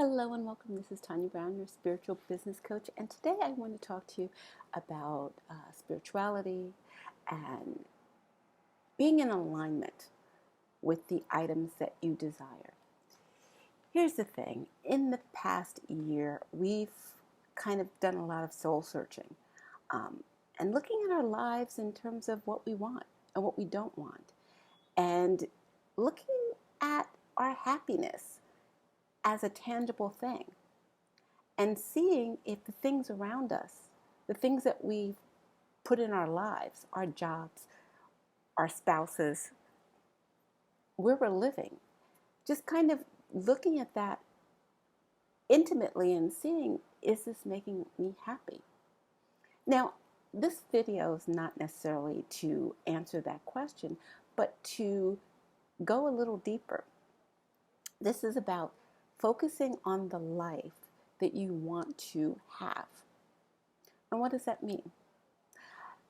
Hello and welcome. This is Tanya Brown, your spiritual business coach, and today I want to talk to you about spirituality and being in alignment with the items that you desire. Here's the thing. In the past year, we've kind of done a lot of soul searching and looking at our lives in terms of what we want and what we don't want, and looking at our happiness as a tangible thing, and seeing if the things around us, the things that we've put in our lives, our jobs, our spouses, where we're living, just kind of looking at that intimately and seeing, is this making me happy? Now, this video is not necessarily to answer that question, but to go a little deeper. This is about focusing on the life that you want to have. And what does that mean?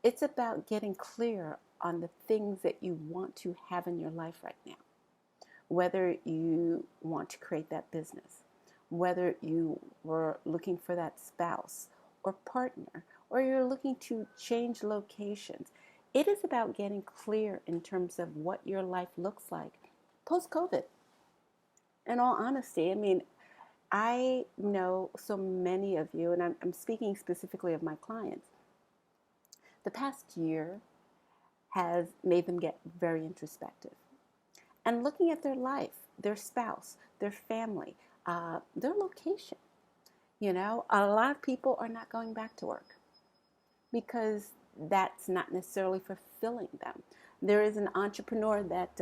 It's about getting clear on the things that you want to have in your life right now. Whether you want to create that business, whether you were looking for that spouse or partner, or you're looking to change locations. It is about getting clear in terms of what your life looks like post-COVID. In all honesty, I know so many of you, and I'm speaking specifically of my clients. The past year has made them get very introspective and looking at their life, their spouse, their family, their location. A lot of people are not going back to work because that's not necessarily fulfilling them. There is an entrepreneur that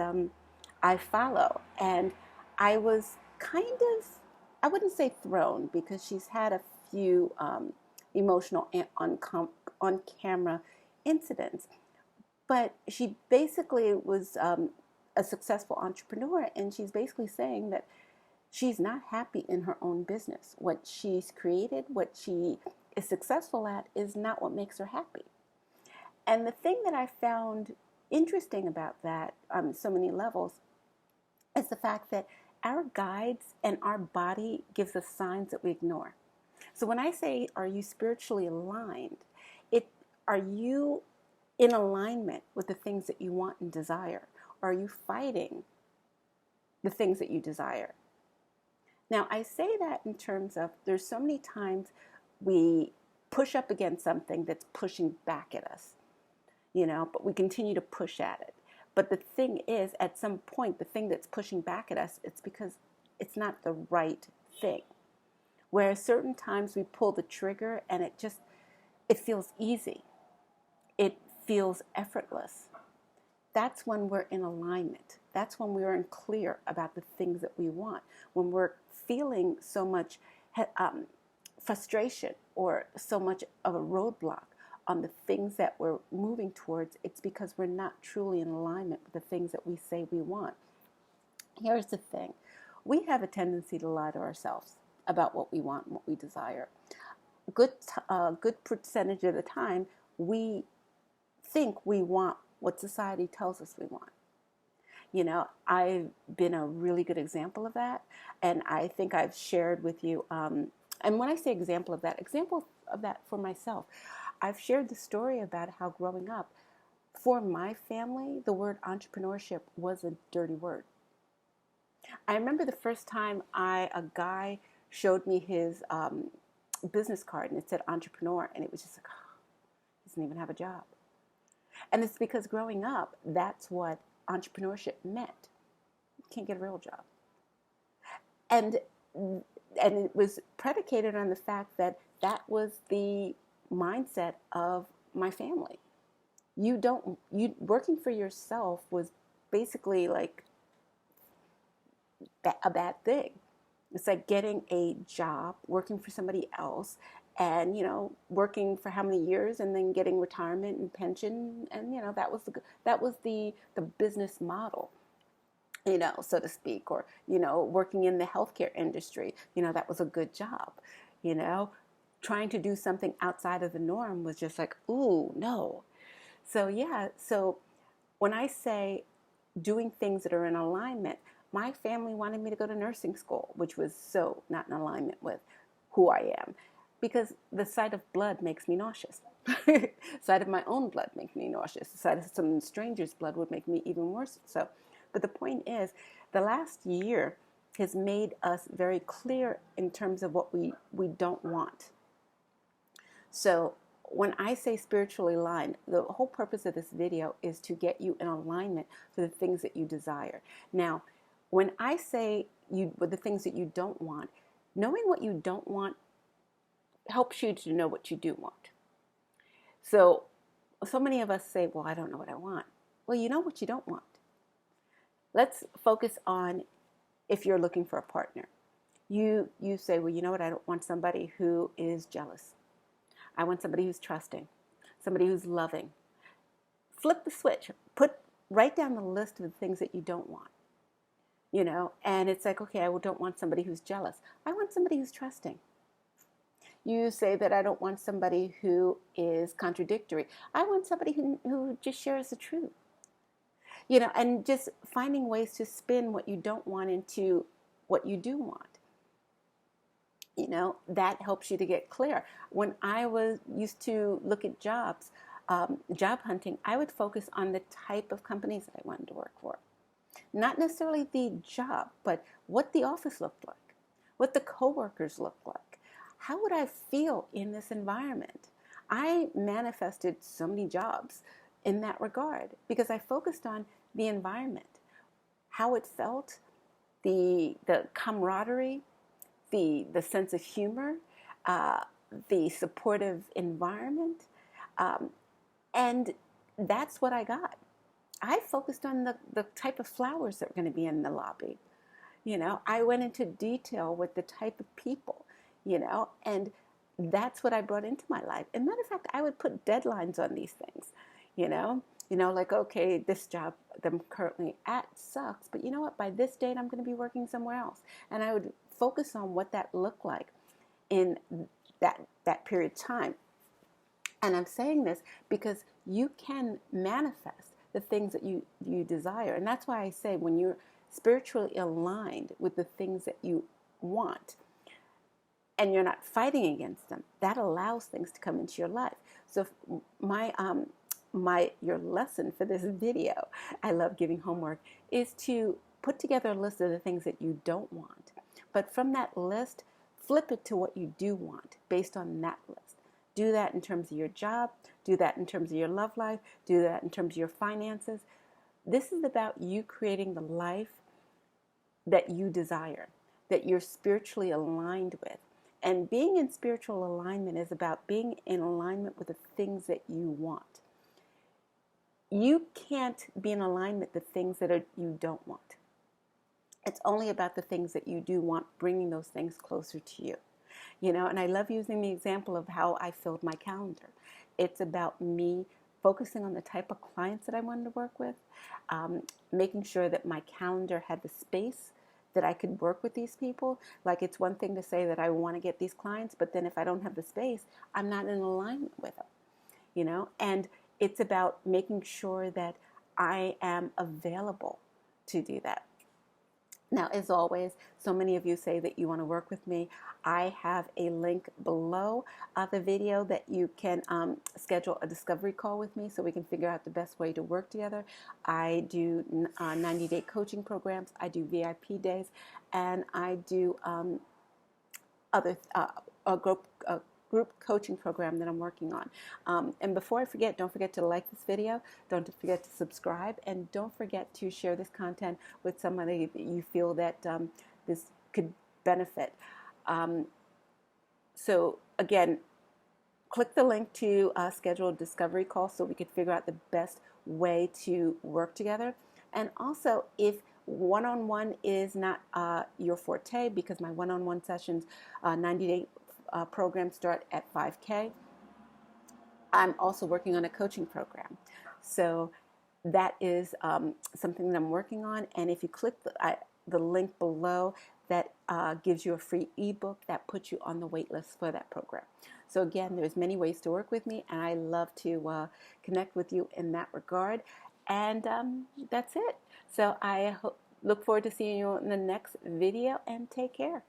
I follow, and I was I wouldn't say thrown, because she's had a few emotional and on-camera incidents, but she basically was a successful entrepreneur, and she's basically saying that she's not happy in her own business. What she's created, what she is successful at, is not what makes her happy. And the thing that I found interesting about that on so many levels is the fact that our guides and our body gives us signs that we ignore. So when I say, are you spiritually aligned? Are you in alignment with the things that you want and desire? Or are you fighting the things that you desire? Now, I say that in terms of, there's so many times we push up against something that's pushing back at us, but we continue to push at it. But the thing is, at some point, the thing that's pushing back at us, it's because it's not the right thing. Whereas certain times we pull the trigger and it feels easy. It feels effortless. That's when we're in alignment. That's when we're in clear about the things that we want. When we're feeling so much frustration or so much of a roadblock on the things that we're moving towards, it's because we're not truly in alignment with the things that we say we want. Here's the thing. We have a tendency to lie to ourselves about what we want and what we desire. Good percentage of the time, we think we want what society tells us we want. I've been a really good example of that, and I think I've shared with you, and when I say example of that for myself, I've shared the story about how growing up, for my family, the word entrepreneurship was a dirty word. I remember the first time a guy showed me his business card, and it said entrepreneur, and it was just like, oh, he doesn't even have a job. And it's because growing up, that's what entrepreneurship meant. You can't get a real job. And it was predicated on the fact that that was the mindset of my family. Working for yourself was basically like a bad thing. It's like getting a job, working for somebody else, and working for how many years, and then getting retirement and pension, and that was the business model, so to speak. Or working in the healthcare industry, that was a good job. Trying to do something outside of the norm was just like, ooh, no. So when I say doing things that are in alignment, my family wanted me to go to nursing school, which was so not in alignment with who I am, because the sight of blood makes me nauseous. The sight of my own blood makes me nauseous. The sight of some stranger's blood would make me even worse. So, but the point is, the last year has made us very clear in terms of what we don't want. So when I say spiritually aligned, the whole purpose of this video is to get you in alignment for the things that you desire. Now, when I say with the things that you don't want, knowing what you don't want helps you to know what you do want. So many of us say, well, I don't know what I want. Well, you know what you don't want. Let's focus on if you're looking for a partner. You say, well, you know what? I don't want somebody who is jealous. I want somebody who's trusting, somebody who's loving. Flip the switch. Write down the list of the things that you don't want. And it's like, okay, I don't want somebody who's jealous. I want somebody who's trusting. You say that I don't want somebody who is contradictory. I want somebody who just shares the truth. And just finding ways to spin what you don't want into what you do want. That helps you to get clear. When I used to look at jobs, job hunting, I would focus on the type of companies that I wanted to work for. Not necessarily the job, but what the office looked like, what the coworkers looked like. How would I feel in this environment? I manifested so many jobs in that regard because I focused on the environment, how it felt, the camaraderie, the sense of humor, the supportive environment, and that's what I got. I focused on the type of flowers that were going to be in the lobby. I went into detail with the type of people, and that's what I brought into my life. As a matter of fact, I would put deadlines on these things, like, okay, this job that I'm currently at sucks, but you know what? By this date, I'm going to be working somewhere else. And I would focus on what that looked like in that period of time. And I'm saying this because you can manifest the things that you desire. And that's why I say when you're spiritually aligned with the things that you want and you're not fighting against them, that allows things to come into your life. So your lesson for this video, I love giving homework, is to put together a list of the things that you don't want. But from that list, flip it to what you do want based on that list. Do that in terms of your job. Do that in terms of your love life. Do that in terms of your finances. This is about you creating the life that you desire, that you're spiritually aligned with. And being in spiritual alignment is about being in alignment with the things that you want. You can't be in alignment with the things that you don't want. It's only about the things that you do want, bringing those things closer to you. And I love using the example of how I filled my calendar. It's about me focusing on the type of clients that I wanted to work with, making sure that my calendar had the space that I could work with these people. Like, it's one thing to say that I want to get these clients, but then if I don't have the space, I'm not in alignment with them, and it's about making sure that I am available to do that. Now, as always, so many of you say that you want to work with me. I have a link below the video that you can schedule a discovery call with me so we can figure out the best way to work together. I do 90-day coaching programs. I do VIP days, and I do other group coaching program that I'm working on. And before I forget, don't forget to like this video, don't forget to subscribe, and don't forget to share this content with somebody that you feel that this could benefit. So again, click the link to schedule a discovery call so we could figure out the best way to work together. And also, if one-on-one is not your forte, because my one-on-one sessions, 90-day programs start at $5,000. I'm also working on a coaching program. So that is something that I'm working on. And if you click the link below, that gives you a free ebook that puts you on the wait list for that program. So again, there's many ways to work with me, and I love to connect with you in that regard. And that's it. So I Look forward to seeing you in the next video, and take care.